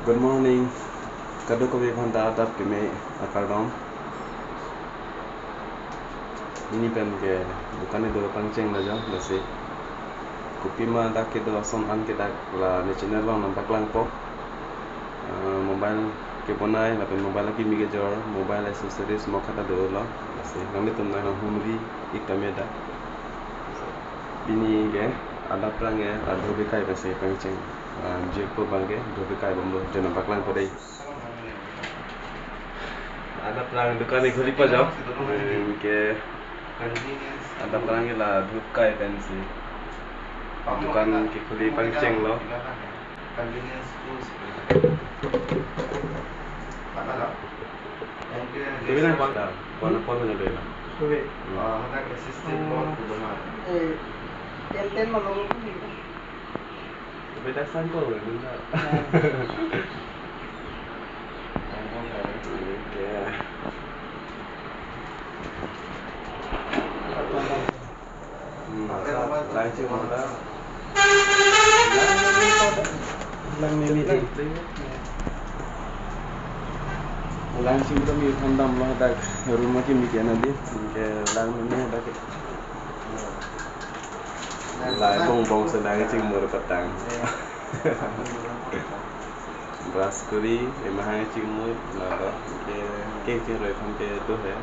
Good morning. Kado ko bibanda adap kime akardom. Ini pen ke bukannya do pancing na jam nasi. Kopi ma dak ke do asom an ke dak la ne channel long nampak lang po. Mobile ke bonai la pen mobile ki mi ke jor mobile accessories mo kata do lo nasi. Kami tum na humri ikameda. Bini ke adap lang ya adu be kai bese pancing. Jeko bangke do be kai bambo jo nampak lang po dai. Ada perang dukaan ni khuli pa jao ke ada perang la dukai pensi dukaan ke khuli pancing lo tu na kwan da kwan na le la ten mà luôn beda sample benda lang chưa mà đó lang mimi lang sih kita mi kandam lah dak rumah kimi kian nanti ke lang mimi dak lại bong sedang cing mur petang brush kuri emang cing mur lah ke cing rồi không ke tu है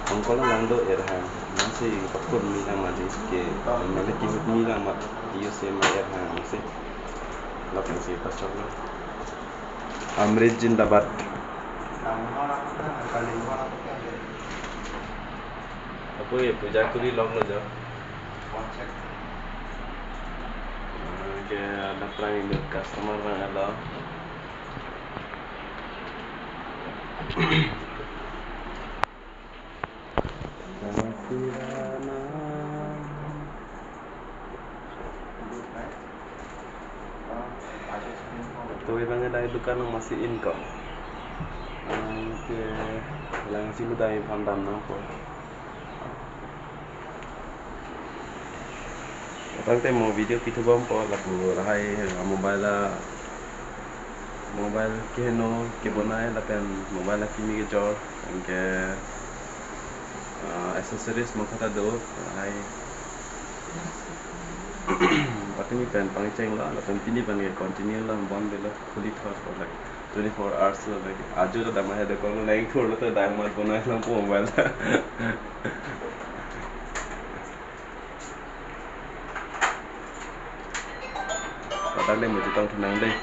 không có lang do er hang masih pakun mi lang madi ke mana ki mi lang mat iyo se ma er hang masih lapang si pasok lo Amrit Jindabad apa ya puja kuri long lo jo ke ada perang ini customer bang alo Tuh bang ada dukaan yang masih income ke lang sih lu tahu pandam apa Orang teh mau video kita bompo laku rahai mobile keno ke bonai lapen mobile kimi ke jor ke accessories mo kata do rahai patini pen pangceng la lapen pini pan ke continue la bon bela fully thought for like 24 hours like aju to dama he de ko naik thor to dama bonai lang po mobile Padahal dia mesti tahu tenang deh.